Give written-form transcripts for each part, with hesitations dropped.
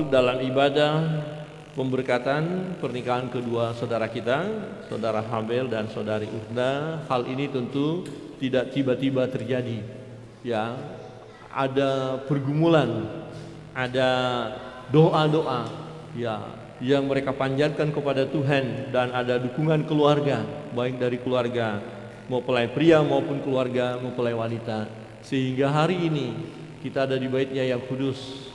masuk dalam ibadah pemberkatan pernikahan kedua saudara kita, saudara Habel dan saudari Urda. Hal ini tentu tidak tiba-tiba terjadi. Ya, ada pergumulan, ada doa-doa ya yang mereka panjatkan kepada Tuhan, dan ada dukungan keluarga, baik dari keluarga mempelai pria maupun keluarga mempelai wanita, sehingga hari ini kita ada di Baitnya yang kudus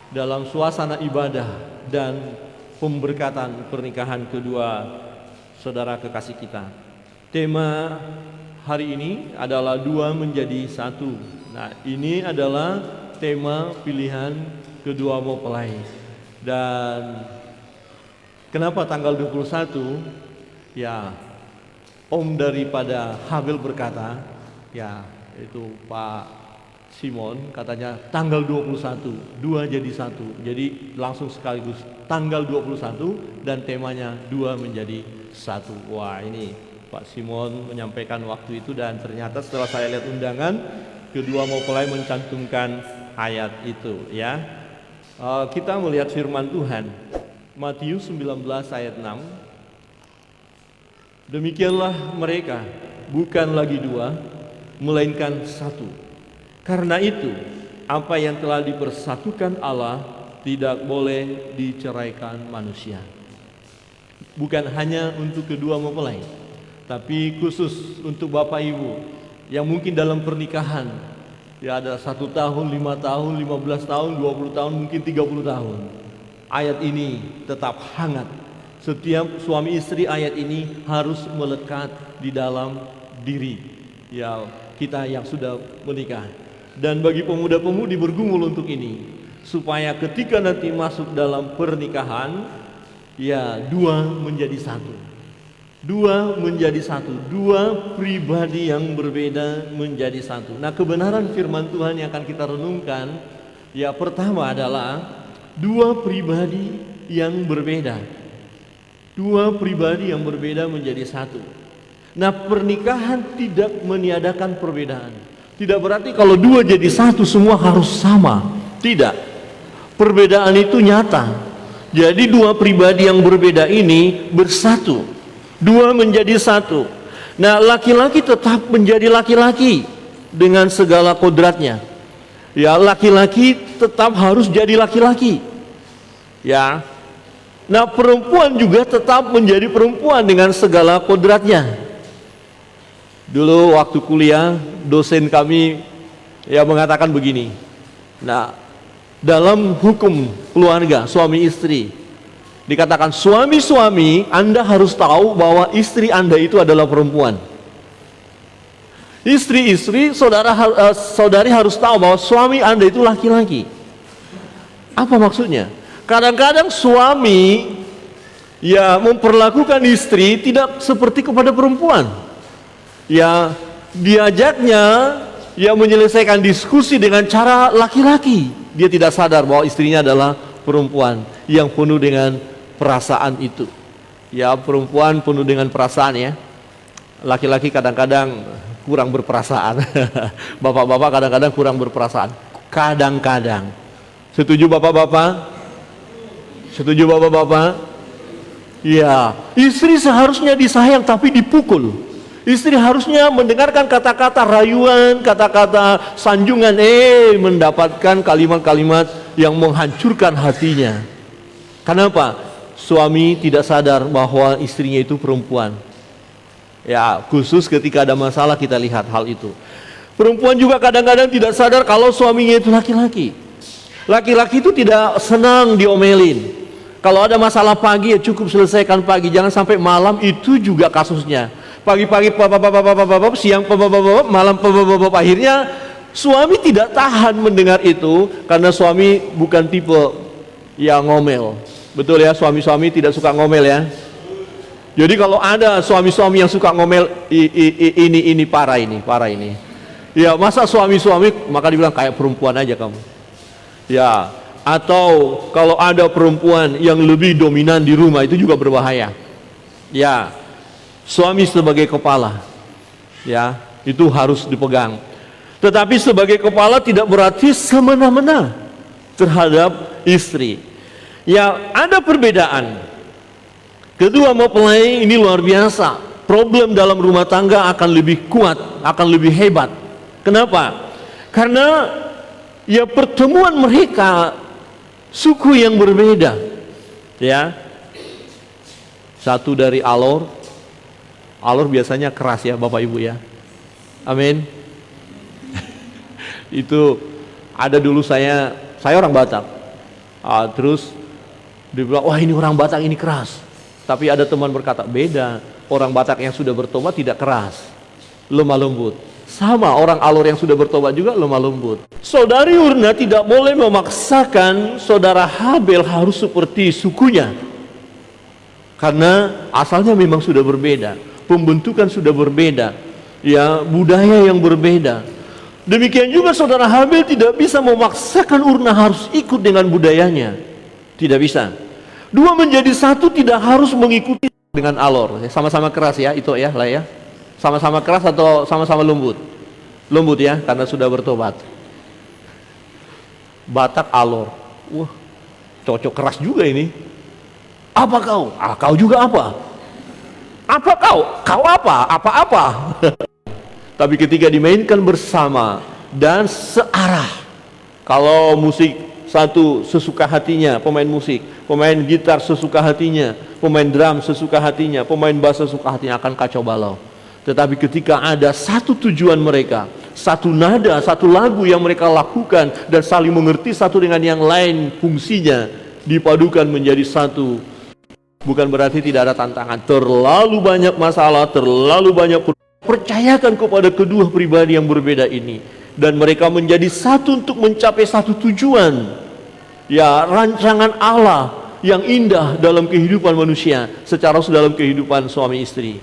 dalam suasana ibadah dan pemberkatan pernikahan kedua saudara kekasih kita. Tema hari ini adalah dua menjadi satu. Nah, ini adalah tema pilihan kedua mempelai. Dan kenapa tanggal 21? Ya, om daripada Habel berkata, ya, itu Pak Simon katanya tanggal 21, dua jadi satu. Jadi langsung sekaligus tanggal 21 dan temanya dua menjadi satu. Wah, ini Pak Simon menyampaikan waktu itu, dan ternyata setelah saya lihat undangan, kedua mempelai mencantumkan ayat itu ya. Kita melihat firman Tuhan Matius 19 ayat 6. Demikianlah mereka bukan lagi dua, melainkan satu. Karena itu, apa yang telah dipersatukan Allah tidak boleh diceraikan manusia. Bukan hanya untuk kedua mempelai, tapi khusus untuk Bapak Ibu yang mungkin dalam pernikahan, ya ada 1 tahun, 5 tahun, 15 tahun, 20 tahun, mungkin 30 tahun. Ayat ini tetap hangat. Setiap suami istri ayat ini harus melekat di dalam diri ya kita yang sudah menikah. Dan bagi pemuda-pemudi bergumul untuk ini, supaya ketika nanti masuk dalam pernikahan, ya dua menjadi satu. Dua menjadi satu, dua pribadi yang berbeda menjadi satu. Nah, kebenaran firman Tuhan yang akan kita renungkan, ya pertama adalah dua pribadi yang berbeda. Dua pribadi yang berbeda menjadi satu. Nah, pernikahan tidak meniadakan perbedaan. Tidak berarti kalau dua jadi satu semua harus sama. Tidak. Perbedaan itu nyata. Jadi dua pribadi yang berbeda ini bersatu. Dua menjadi satu. Nah, laki-laki tetap menjadi laki-laki dengan segala kodratnya. Ya, laki-laki tetap harus jadi laki-laki. Ya. Nah, perempuan juga tetap menjadi perempuan dengan segala kodratnya. Dulu waktu kuliah, dosen kami ya mengatakan begini. Nah, dalam hukum keluarga suami istri dikatakan, suami-suami Anda harus tahu bahwa istri Anda itu adalah perempuan. Istri-istri, saudari harus tahu bahwa suami Anda itu laki-laki. Apa maksudnya? Kadang-kadang suami ya memperlakukan istri tidak seperti kepada perempuan. Ya, diajaknya ya menyelesaikan diskusi dengan cara laki-laki. Dia tidak sadar bahwa istrinya adalah perempuan yang penuh dengan perasaan itu. Ya, perempuan penuh dengan perasaan ya. Laki-laki kadang-kadang kurang berperasaan. Bapak-bapak kadang-kadang kurang berperasaan. Kadang-kadang. Setuju bapak-bapak? Setuju bapak-bapak? Ya, istri seharusnya disayang tapi dipukul. Istri harusnya mendengarkan kata-kata rayuan, kata-kata sanjungan, mendapatkan kalimat-kalimat yang menghancurkan hatinya. Kenapa? Suami tidak sadar bahwa istrinya itu perempuan. Ya, khusus ketika ada masalah kita lihat hal itu. Perempuan juga kadang-kadang tidak sadar kalau suaminya itu laki-laki. Laki-laki itu tidak senang diomelin. Kalau ada masalah pagi ya cukup selesaikan pagi, jangan sampai malam. Itu juga kasusnya. Pagi-pagi siang malam akhirnya suami tidak tahan mendengar itu, karena suami bukan tipe yang ngomel. Betul ya, suami-suami tidak suka ngomel ya. Jadi kalau ada suami-suami yang suka ngomel, ini parah ini. Ya, masa suami-suami maka dibilang kayak perempuan aja kamu. Ya, atau kalau ada perempuan yang lebih dominan di rumah, itu juga berbahaya. Ya, suami sebagai kepala, ya, itu harus dipegang. Tetapi sebagai kepala tidak berarti semena-mena terhadap istri. Ya, ada perbedaan. Kedua mempelai ini luar biasa. Problem dalam rumah tangga akan lebih kuat, akan lebih hebat. Kenapa? Karena ya pertemuan mereka suku yang berbeda. Ya. Satu dari Alor. Alor biasanya keras ya Bapak Ibu ya. Amin. Itu ada dulu saya orang Batak. Terus dibilang, wah ini orang Batak ini keras. Tapi ada teman berkata, beda. Orang Batak yang sudah bertobat tidak keras, lemah lembut. Sama orang Alor yang sudah bertobat juga lemah lembut. Saudari Urna tidak boleh memaksakan saudara Habel harus seperti sukunya. Karena asalnya memang sudah berbeda. Pembentukan sudah berbeda. Ya, budaya yang berbeda. Demikian juga saudara Habel tidak bisa memaksakan Urna harus ikut dengan budayanya. Tidak bisa. Dua menjadi satu tidak harus mengikuti dengan Alor. Sama-sama keras ya, itu ya lah ya. Sama-sama keras atau sama-sama lembut? Lembut ya, karena sudah bertobat. Batak Alor. Wah, cocok keras juga ini. Apa kau? Kau juga apa? Apa kau? Kau apa? Apa-apa. Tapi ketika dimainkan bersama dan searah. Kalau musik satu sesuka hatinya, pemain musik, pemain gitar sesuka hatinya, pemain drum sesuka hatinya, pemain bass sesuka hatinya, akan kacau balau. Tetapi ketika ada satu tujuan mereka, satu nada, satu lagu yang mereka lakukan dan saling mengerti satu dengan yang lain, fungsinya dipadukan menjadi satu. Bukan berarti tidak ada tantangan, terlalu banyak masalah, terlalu banyak. Percayakan kepada kedua pribadi yang berbeda ini, dan mereka menjadi satu untuk mencapai satu tujuan. Ya, rancangan Allah yang indah dalam kehidupan manusia, secara dalam kehidupan suami istri.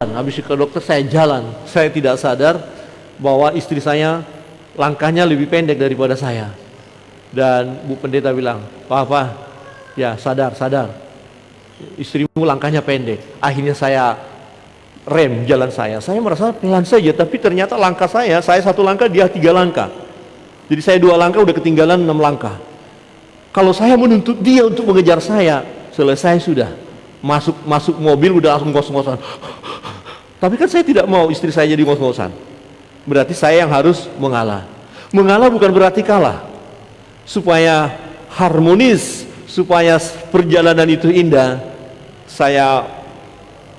Habis ke dokter saya jalan, saya tidak sadar bahwa istri saya langkahnya lebih pendek daripada saya. Dan Bu Pendeta bilang, "Papa, ya sadar, istrimu langkahnya pendek." Akhirnya saya rem jalan saya merasa pelan saja, tapi ternyata langkah saya satu langkah, dia 3 langkah. Jadi saya 2 langkah udah ketinggalan 6 langkah. Kalau saya menuntut dia untuk mengejar saya, selesai sudah. Masuk mobil udah langsung ngos-ngosan. Tapi kan saya tidak mau istri saya jadi ngos-ngosan. Berarti saya yang harus mengalah. Mengalah bukan berarti kalah. Supaya harmonis, supaya perjalanan itu indah, saya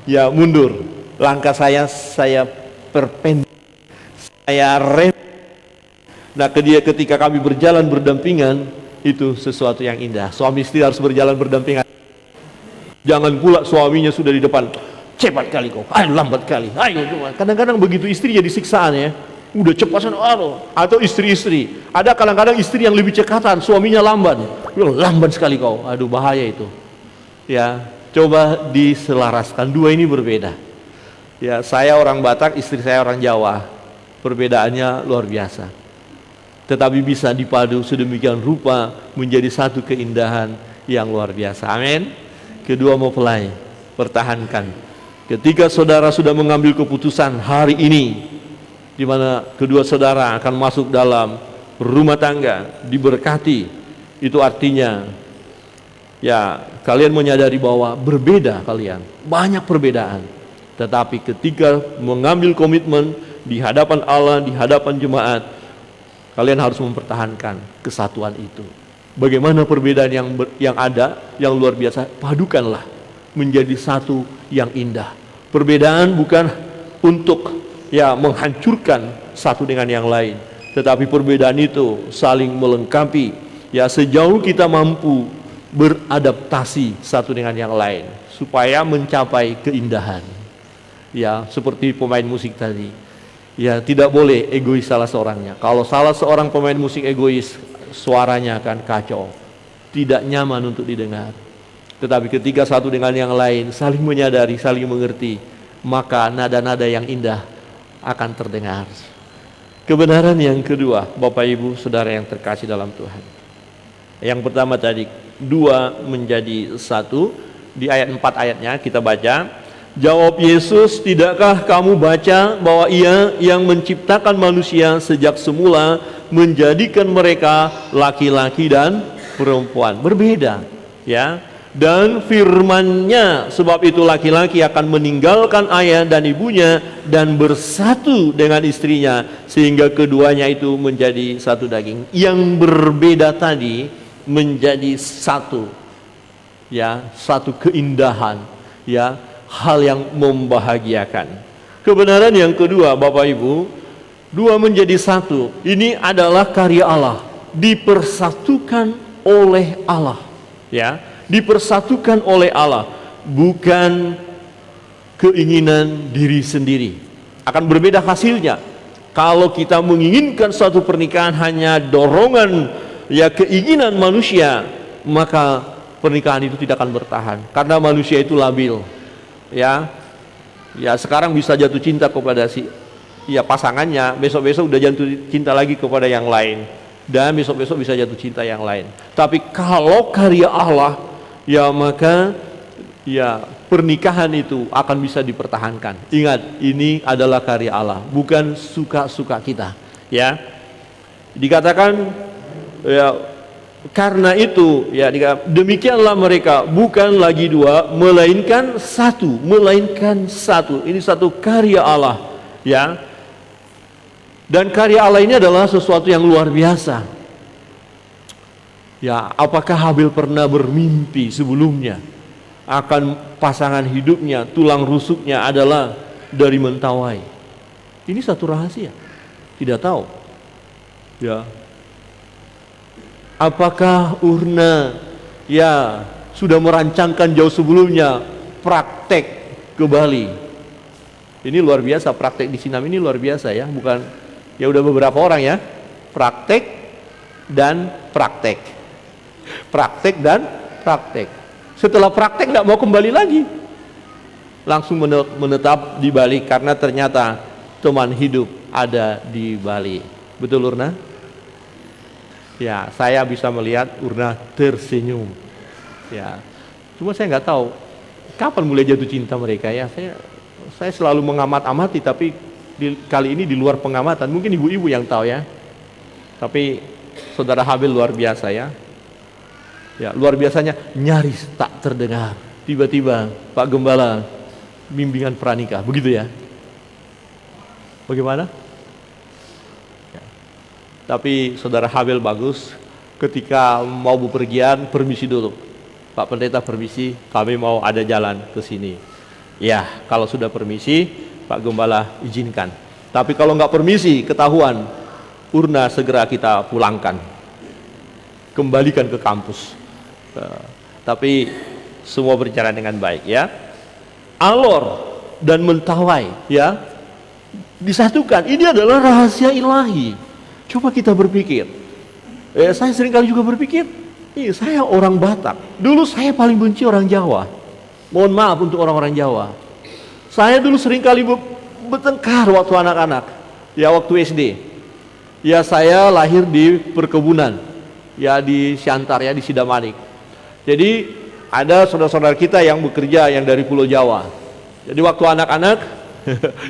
ya mundur. Langkah saya perpendek. Saya rem. Nah, ketika kami berjalan berdampingan, itu sesuatu yang indah. Suami istri harus berjalan berdampingan. Jangan pula suaminya sudah di depan, cepat kali kau, ayo lambat kali, ayo. Kadang-kadang begitu istri jadi siksaan ya. Udah cepat atau istri-istri. Ada kadang-kadang istri yang lebih cekatan, suaminya lambat. Lambat sekali kau. Aduh, bahaya itu. Ya, coba diselaraskan. Dua ini berbeda. Ya, saya orang Batak, istri saya orang Jawa. Perbedaannya luar biasa. Tetapi bisa dipadu sedemikian rupa menjadi satu keindahan yang luar biasa. Amin. Kedua mempelai, pertahankan. Ketika saudara sudah mengambil keputusan hari ini, di mana kedua saudara akan masuk dalam rumah tangga, diberkati, itu artinya ya kalian menyadari bahwa berbeda kalian, banyak perbedaan. Tetapi ketika mengambil komitmen di hadapan Allah, di hadapan jemaat, kalian harus mempertahankan kesatuan itu. Bagaimana perbedaan yang ada, yang luar biasa, padukanlah menjadi satu yang indah. Perbedaan bukan untuk ya menghancurkan satu dengan yang lain, tetapi perbedaan itu saling melengkapi. Ya, sejauh kita mampu beradaptasi satu dengan yang lain supaya mencapai keindahan. Ya, seperti pemain musik tadi. Ya, tidak boleh egois salah seorangnya. Kalau salah seorang pemain musik egois, suaranya akan kacau, tidak nyaman untuk didengar. Tetapi ketika satu dengan yang lain saling menyadari, saling mengerti, maka nada-nada yang indah akan terdengar. Kebenaran yang kedua, Bapak Ibu Saudara yang terkasih dalam Tuhan. Yang pertama tadi, dua menjadi satu. Di ayat 4 ayatnya kita baca, jawab Yesus, tidakkah kamu baca bahwa Ia yang menciptakan manusia sejak semula menjadikan mereka laki-laki dan perempuan, berbeda, ya. Dan firman-Nya, sebab itu laki-laki akan meninggalkan ayah dan ibunya dan bersatu dengan istrinya sehingga keduanya itu menjadi satu daging. Yang berbeda tadi menjadi satu, ya, satu keindahan, ya, hal yang membahagiakan. Kebenaran yang kedua, Bapak Ibu, dua menjadi satu. Ini adalah karya Allah, dipersatukan oleh Allah, ya. Dipersatukan oleh Allah, bukan keinginan diri sendiri. Akan berbeda hasilnya. Kalau kita menginginkan suatu pernikahan hanya dorongan, ya, keinginan manusia, maka pernikahan itu tidak akan bertahan, karena manusia itu labil, ya. Ya, sekarang bisa jatuh cinta kepada pasangannya, besok-besok udah jatuh cinta lagi kepada yang lain, dan besok-besok bisa jatuh cinta yang lain. Tapi kalau karya Allah, ya, maka ya pernikahan itu akan bisa dipertahankan. Ingat, ini adalah karya Allah, bukan suka-suka kita, ya. Dikatakan, ya, karena itu, ya, demikianlah mereka bukan lagi dua melainkan satu. Ini satu karya Allah, ya. Dan karya Allah ini adalah sesuatu yang luar biasa. Ya, apakah Habil pernah bermimpi sebelumnya akan pasangan hidupnya, tulang rusuknya adalah dari mentawai? Ini satu rahasia. Tidak tahu. Ya. Apakah Urna, ya, sudah merancangkan jauh sebelumnya praktek ke Bali? Ini luar biasa, praktek di Sinam ini luar biasa, ya. Bukan, ya, udah beberapa orang, ya. Praktek dan praktek. Praktek dan praktek. Setelah praktek nggak mau kembali lagi, langsung menetap di Bali karena ternyata teman hidup ada di Bali. Betul, Urna? Ya, saya bisa melihat Urna tersenyum. Ya, cuma saya nggak tahu kapan mulai jatuh cinta mereka, ya. Saya selalu mengamat-amati, tapi kali ini di luar pengamatan. Mungkin ibu-ibu yang tahu, ya. Tapi saudara Habil luar biasa, ya. Ya, luar biasanya nyaris tak terdengar. Tiba-tiba Pak Gembala bimbingan pranikah, begitu, ya. Bagaimana? Ya. Tapi saudara Habil bagus, ketika mau bepergian permisi dulu. Pak Pendeta permisi, kami mau ada jalan ke sini. Ya, kalau sudah permisi, Pak Gembala izinkan. Tapi kalau nggak permisi, ketahuan, Urna segera kita pulangkan, kembalikan ke kampus. Tapi semua berjalan dengan baik, ya. Alor dan mentawai, ya, disatukan. Ini adalah rahasia ilahi. Coba kita berpikir. Saya seringkali juga berpikir, saya orang Batak. Dulu saya paling benci orang Jawa. Mohon maaf untuk orang-orang Jawa. Saya dulu seringkali bertengkar waktu anak-anak, ya, waktu SD. Ya, saya lahir di perkebunan, ya, di Siantar, ya, di Sidamanik. Jadi ada saudara-saudara kita yang bekerja yang dari Pulau Jawa. Jadi waktu anak-anak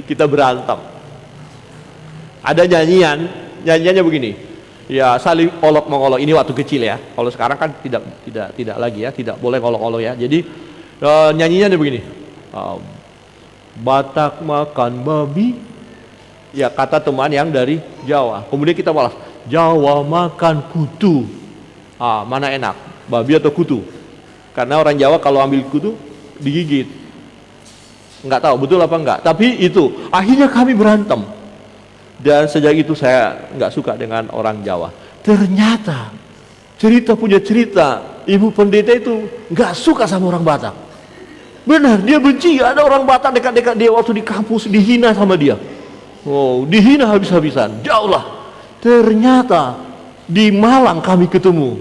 kita berantem. Ada nyanyiannya begini. Ya, saling olok-mengolok. Ini waktu kecil, ya. Kalau sekarang kan tidak lagi, ya, tidak boleh ngolok-ngolok, ya. Jadi nyanyinya begini. Batak makan babi. Ya, kata teman yang dari Jawa. Kemudian kita balas, Jawa makan kutu. Mana enak, babi atau kutu? Karena orang Jawa kalau ambil kutu digigit. Nggak tahu betul apa enggak. Tapi itu akhirnya kami berantem. Dan sejak itu saya nggak suka dengan orang Jawa. Ternyata punya cerita, Ibu Pendeta itu nggak suka sama orang Batak. Benar, dia benci ada orang Batak dekat-dekat dia waktu di kampus, dihina sama dia. Oh, dihina habis-habisan. Jauh lah. Ternyata di Malang kami ketemu,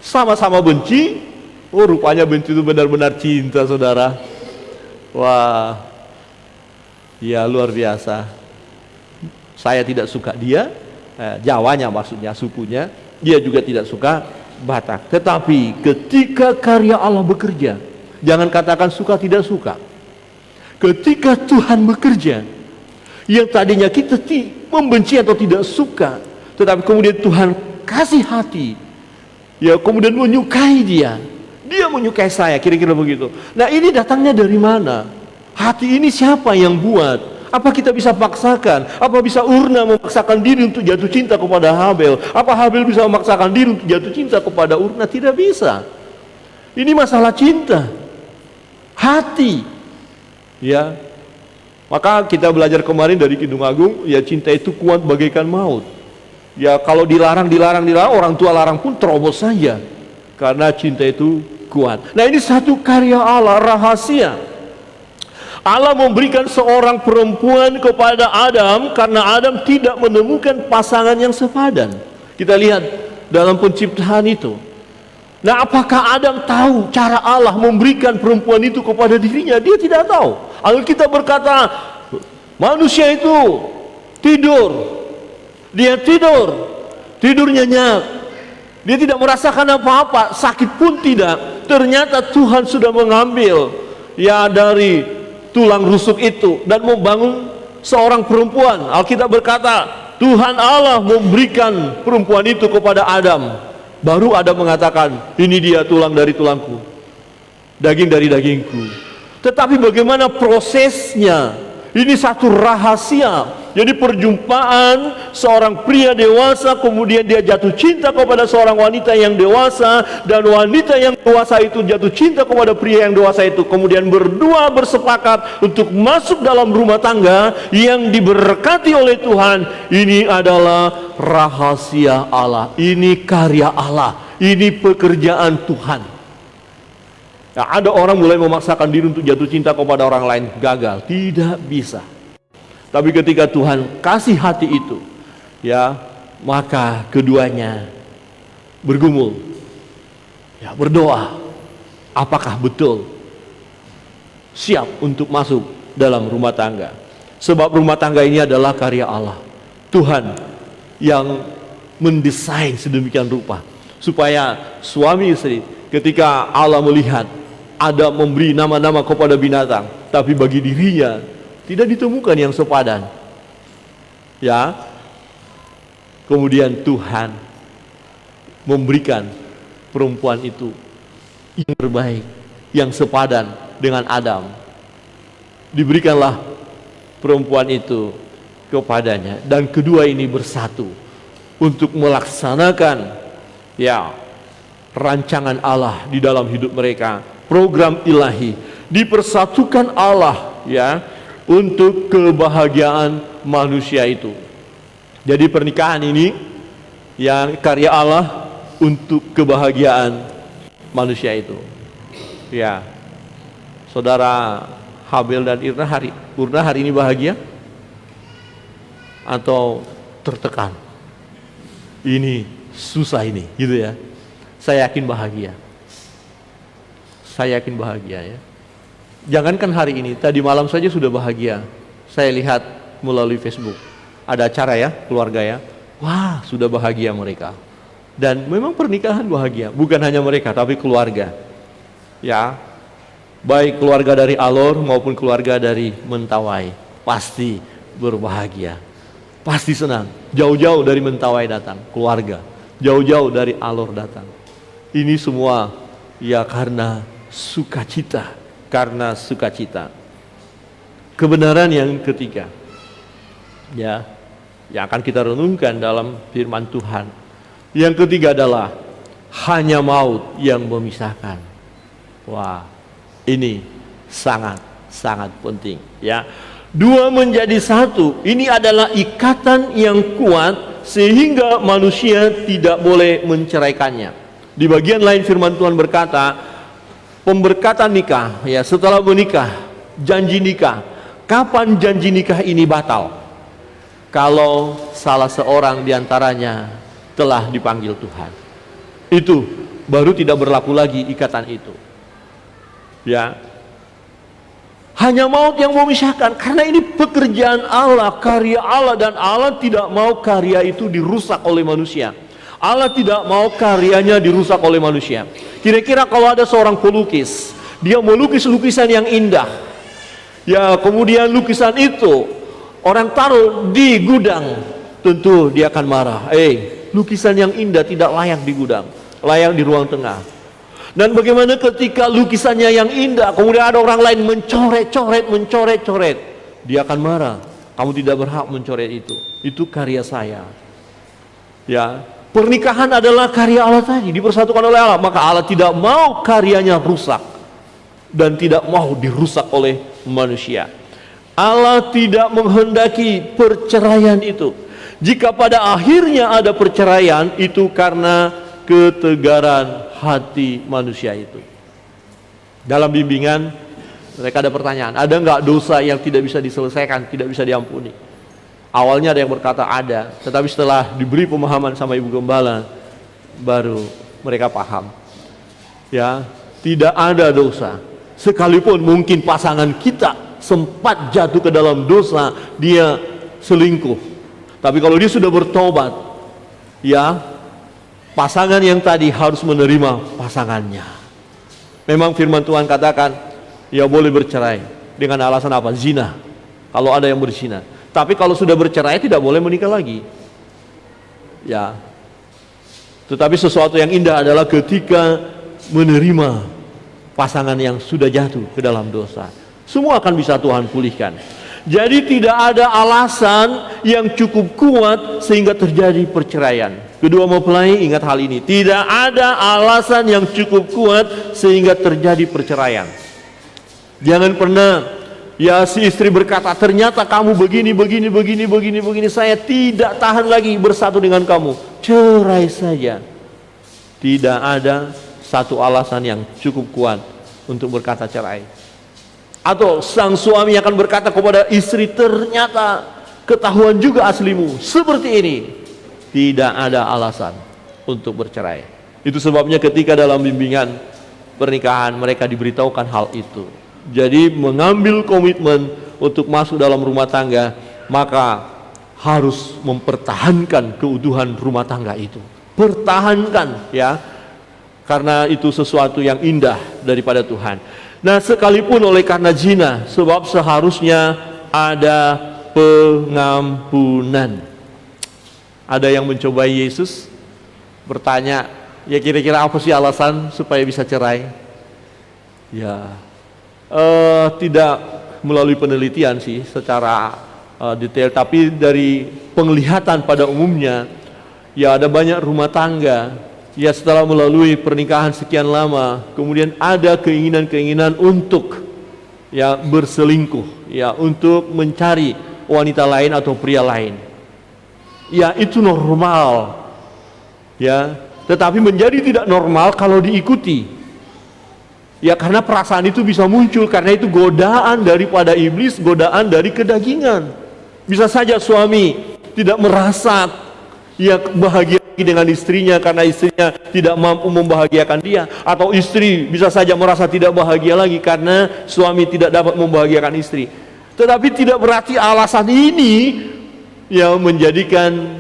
sama-sama benci. Oh, rupanya benci itu benar-benar cinta, saudara. Wah, ya, luar biasa. Saya tidak suka dia, Jawanya maksudnya, sukunya. Dia juga tidak suka Batak. Tetapi ketika karya Allah bekerja, jangan katakan suka tidak suka. Ketika Tuhan bekerja, yang tadinya kita membenci atau tidak suka, tetapi kemudian Tuhan kasih hati, Ya, kemudian menyukai dia. Dia menyukai saya, kira-kira begitu. Nah, ini datangnya dari mana? Hati ini siapa yang buat? Apa kita bisa paksakan? Apa bisa Urna memaksakan diri untuk jatuh cinta kepada Habel? Apa Habel bisa memaksakan diri untuk jatuh cinta kepada Urna? Tidak bisa. Ini masalah cinta. Hati. Ya. Maka kita belajar kemarin dari Kidung Agung, ya cinta itu kuat bagaikan maut. Ya, kalau dilarang, orang tua larang pun terobos saja. Karena cinta itu kuat. Nah, ini satu karya Allah, rahasia. Allah memberikan seorang perempuan kepada Adam karena Adam tidak menemukan pasangan yang sepadan. Kita lihat dalam penciptaan itu. Nah, apakah Adam tahu cara Allah memberikan perempuan itu kepada dirinya? Dia tidak tahu. Alkitab berkata, manusia itu tidur. Dia tidur nyenyak. Dia tidak merasakan apa-apa, sakit pun tidak. Ternyata Tuhan sudah mengambil ya dari tulang rusuk itu dan membangun seorang perempuan. Alkitab berkata, Tuhan Allah memberikan perempuan itu kepada Adam. Baru Adam mengatakan, ini dia tulang dari tulangku, daging dari dagingku. Tetapi bagaimana prosesnya? Ini satu rahasia. Jadi perjumpaan seorang pria dewasa, kemudian dia jatuh cinta kepada seorang wanita yang dewasa, dan wanita yang dewasa itu jatuh cinta kepada pria yang dewasa itu, kemudian berdua bersepakat untuk masuk dalam rumah tangga yang diberkati oleh Tuhan. Ini adalah rahasia Allah, ini karya Allah, ini pekerjaan Tuhan. Nah, ada orang mulai memaksakan diri untuk jatuh cinta kepada orang lain, gagal, tidak bisa. Tapi ketika Tuhan kasih hati itu, ya, maka keduanya bergumul, ya, berdoa, apakah betul siap untuk masuk dalam rumah tangga? Sebab rumah tangga ini adalah karya Allah, Tuhan yang mendesain sedemikian rupa supaya suami istri, ketika Allah melihat ada memberi nama-nama kepada binatang, tapi bagi dirinya tidak ditemukan yang sepadan. Ya. Kemudian Tuhan memberikan perempuan itu yang terbaik, yang sepadan dengan Adam. Diberikanlah perempuan itu kepadanya, dan kedua ini bersatu untuk melaksanakan ya rancangan Allah di dalam hidup mereka. Program ilahi dipersatukan Allah ya untuk kebahagiaan manusia itu. Jadi pernikahan ini yang karya Allah untuk kebahagiaan manusia itu. Ya, saudara Habel dan Urna hari ini bahagia atau tertekan? Ini susah ini, gitu ya. Saya yakin bahagia. Saya yakin bahagia ya. Jangankan hari ini, tadi malam saja sudah bahagia. Saya lihat melalui Facebook, ada acara ya, keluarga ya. Wah, sudah bahagia mereka. Dan memang pernikahan bahagia, bukan hanya mereka, tapi keluarga. Ya, baik keluarga dari Alor maupun keluarga dari Mentawai, pasti berbahagia. Pasti senang. Jauh-jauh dari Mentawai datang, keluarga. Jauh-jauh dari Alor datang. Ini semua ya karena sukacita, karena sukacita. Kebenaran yang ketiga ya, yang akan kita renungkan dalam firman Tuhan, yang ketiga adalah hanya maut yang memisahkan. Wah, ini sangat penting ya. Dua menjadi satu, ini adalah ikatan yang kuat sehingga manusia tidak boleh menceraikannya. Di bagian lain firman Tuhan berkata, pemberkatan nikah ya, setelah menikah, janji nikah. Kapan janji nikah ini batal? Kalau salah seorang diantaranya telah dipanggil Tuhan, itu baru tidak berlaku lagi ikatan itu. Ya, hanya maut yang memisahkan, karena ini pekerjaan Allah, karya Allah, dan Allah tidak mau karya itu dirusak oleh manusia. Allah tidak mau karyanya dirusak oleh manusia. Kira-kira kalau ada seorang pelukis, dia melukis lukisan yang indah, ya, kemudian lukisan itu orang taruh di gudang, tentu dia akan marah. Lukisan yang indah tidak layak di gudang. layak di ruang tengah. Dan bagaimana ketika lukisannya yang indah, kemudian ada orang lain mencoret-coret, dia akan marah. Kamu tidak berhak mencoret itu karya saya. Ya, pernikahan adalah karya Allah tadi, dipersatukan oleh Allah, maka Allah tidak mau karyanya rusak dan tidak mau dirusak oleh manusia. Allah tidak menghendaki perceraian itu. Jika pada akhirnya ada perceraian, itu karena ketegaran hati manusia itu. Dalam bimbingan mereka ada pertanyaan, ada nggak dosa yang tidak bisa diselesaikan, tidak bisa diampuni? Awalnya ada yang berkata ada, tetapi setelah diberi pemahaman sama ibu gembala, baru mereka paham. Ya, tidak ada dosa. Sekalipun mungkin pasangan kita sempat jatuh ke dalam dosa, dia selingkuh. Tapi kalau dia sudah bertobat, ya, pasangan yang tadi harus menerima pasangannya. Memang firman Tuhan katakan, ya boleh bercerai dengan alasan apa? Zina. Kalau ada yang berzina. Tapi kalau sudah bercerai tidak boleh menikah lagi. Ya. Tetapi sesuatu yang indah adalah ketika menerima pasangan yang sudah jatuh ke dalam dosa. Semua akan bisa Tuhan pulihkan. Jadi tidak ada alasan yang cukup kuat sehingga terjadi perceraian. Kedua mempelai ingat hal ini. Tidak ada alasan yang cukup kuat sehingga terjadi perceraian. Jangan pernah ya si istri berkata, ternyata kamu begini, saya tidak tahan lagi bersatu dengan kamu. Cerai saja. Tidak ada satu alasan yang cukup kuat untuk berkata cerai. Atau sang suami akan berkata kepada istri, ternyata ketahuan juga aslimu seperti ini. Tidak ada alasan untuk bercerai. Itu sebabnya ketika dalam bimbingan pernikahan mereka diberitahukan hal itu. Jadi mengambil komitmen untuk masuk dalam rumah tangga, maka harus mempertahankan keutuhan rumah tangga itu. Pertahankan ya, karena itu sesuatu yang indah daripada Tuhan. Nah, sekalipun oleh karena zina, sebab seharusnya ada pengampunan. Ada yang mencobai Yesus, bertanya, ya kira-kira apa sih alasan supaya bisa cerai? Ya, tidak melalui penelitian sih secara detail, tapi dari penglihatan pada umumnya, ya ada banyak rumah tangga ya setelah melalui pernikahan sekian lama, kemudian ada keinginan-keinginan untuk ya berselingkuh, ya untuk mencari wanita lain atau pria lain. Ya itu normal, ya. Tetapi menjadi tidak normal kalau diikuti. Ya karena perasaan itu bisa muncul, karena itu godaan daripada iblis, godaan dari kedagingan. Bisa saja suami tidak merasa ya bahagia dengan istrinya karena istrinya tidak mampu membahagiakan dia, atau istri bisa saja merasa tidak bahagia lagi karena suami tidak dapat membahagiakan istri. Tetapi tidak berarti alasan ini yang menjadikan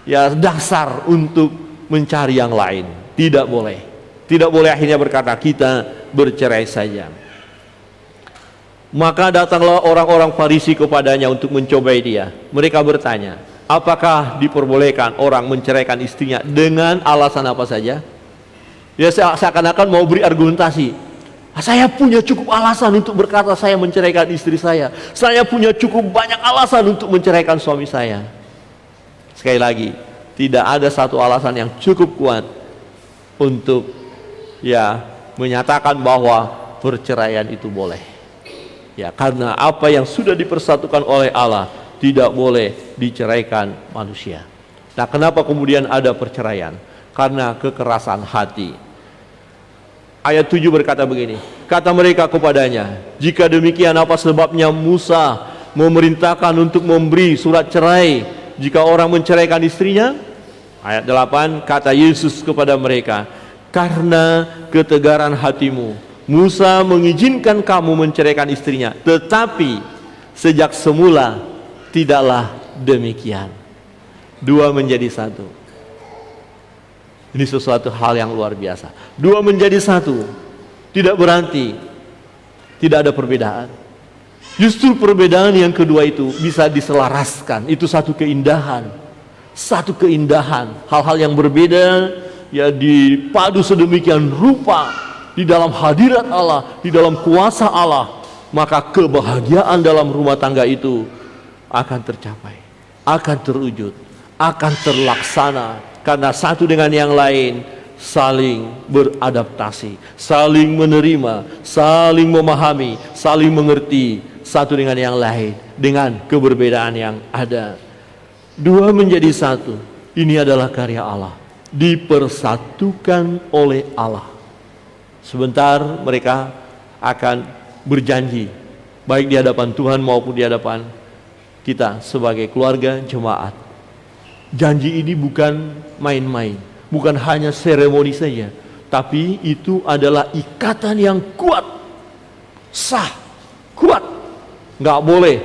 ya dasar untuk mencari yang lain. Tidak boleh. Tidak boleh akhirnya berkata kita bercerai saja. Maka datanglah orang-orang Farisi kepadanya untuk mencobai dia. Mereka bertanya, apakah diperbolehkan orang menceraikan istrinya dengan alasan apa saja? Ya seakan-akan mau beri argumentasi. Saya punya cukup alasan untuk berkata saya menceraikan istri saya. Saya punya cukup banyak alasan untuk menceraikan suami saya. Sekali lagi, tidak ada satu alasan yang cukup kuat untuk ya menyatakan bahwa perceraian itu boleh. Ya karena apa yang sudah dipersatukan oleh Allah tidak boleh diceraikan manusia. Nah, kenapa kemudian ada perceraian? Karena kekerasan hati. Ayat 7 berkata begini, kata mereka kepadanya, jika demikian apa sebabnya Musa memerintahkan untuk memberi surat cerai jika orang menceraikan istrinya? Ayat 8, kata Yesus kepada mereka, karena ketegaran hatimu Musa mengizinkan kamu menceraikan istrinya, tetapi sejak semula tidaklah demikian. Dua menjadi satu. Ini sesuatu hal yang luar biasa. Dua menjadi satu tidak berarti tidak ada perbedaan. Justru perbedaan yang kedua itu bisa diselaraskan. Itu satu keindahan. Satu keindahan. Hal-hal yang berbeda ya dipadu sedemikian rupa di dalam hadirat Allah, di dalam kuasa Allah, maka kebahagiaan dalam rumah tangga itu akan tercapai, akan terwujud, akan terlaksana, karena satu dengan yang lain saling beradaptasi, saling menerima, saling memahami, saling mengerti satu dengan yang lain dengan keberbedaan yang ada. Dua menjadi satu, ini adalah karya Allah, dipersatukan oleh Allah. Sebentar mereka akan berjanji, baik di hadapan Tuhan maupun di hadapan kita sebagai keluarga jemaat. Janji ini bukan main-main, bukan hanya seremoni saja, tapi itu adalah ikatan yang kuat, sah, kuat. Nggak boleh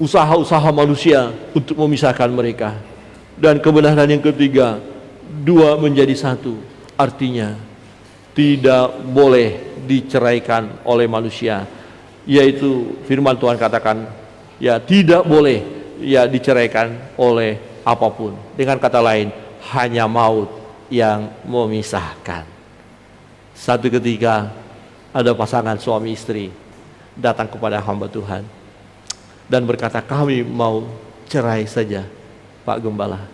usaha-usaha manusia untuk memisahkan mereka. Dan kebenaran yang ketiga, dua menjadi satu, artinya tidak boleh diceraikan oleh manusia, yaitu firman Tuhan katakan, ya tidak boleh ya diceraikan oleh apapun. Dengan kata lain, hanya maut yang memisahkan. Satu ketika ada pasangan suami istri datang kepada hamba Tuhan dan berkata, kami mau cerai saja Pak Gembala,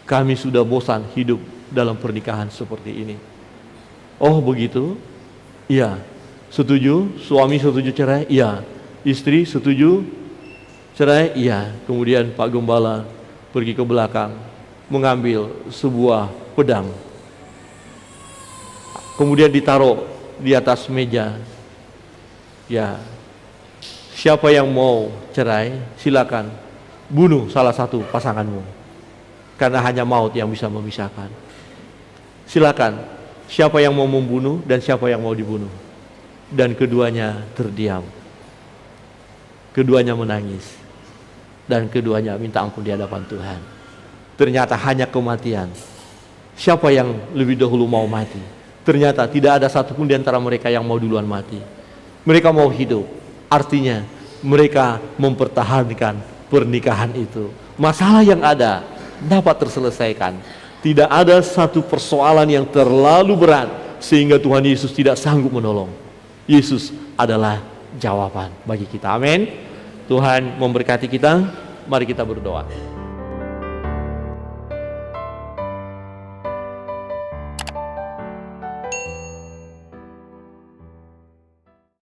kami sudah bosan hidup dalam pernikahan seperti ini. Oh begitu? Iya. Setuju? Suami setuju cerai? Iya. Istri setuju cerai? Iya. Kemudian Pak Gembala pergi ke belakang, mengambil sebuah pedang, kemudian ditaruh di atas meja. Ya, siapa yang mau cerai, silakan bunuh salah satu pasanganmu, karena hanya maut yang bisa memisahkan. Silakan, siapa yang mau membunuh dan siapa yang mau dibunuh. Dan keduanya terdiam, keduanya menangis, dan keduanya minta ampun di hadapan Tuhan. Ternyata hanya kematian. Siapa yang lebih dahulu mau mati? Ternyata tidak ada satupun di antara mereka yang mau duluan mati. Mereka mau hidup. Artinya mereka mempertahankan pernikahan itu. Masalah yang ada dapat terselesaikan. Tidak ada satu persoalan yang terlalu berat sehingga Tuhan Yesus tidak sanggup menolong. Yesus adalah jawaban bagi kita. Amin. Tuhan memberkati kita. Mari kita berdoa.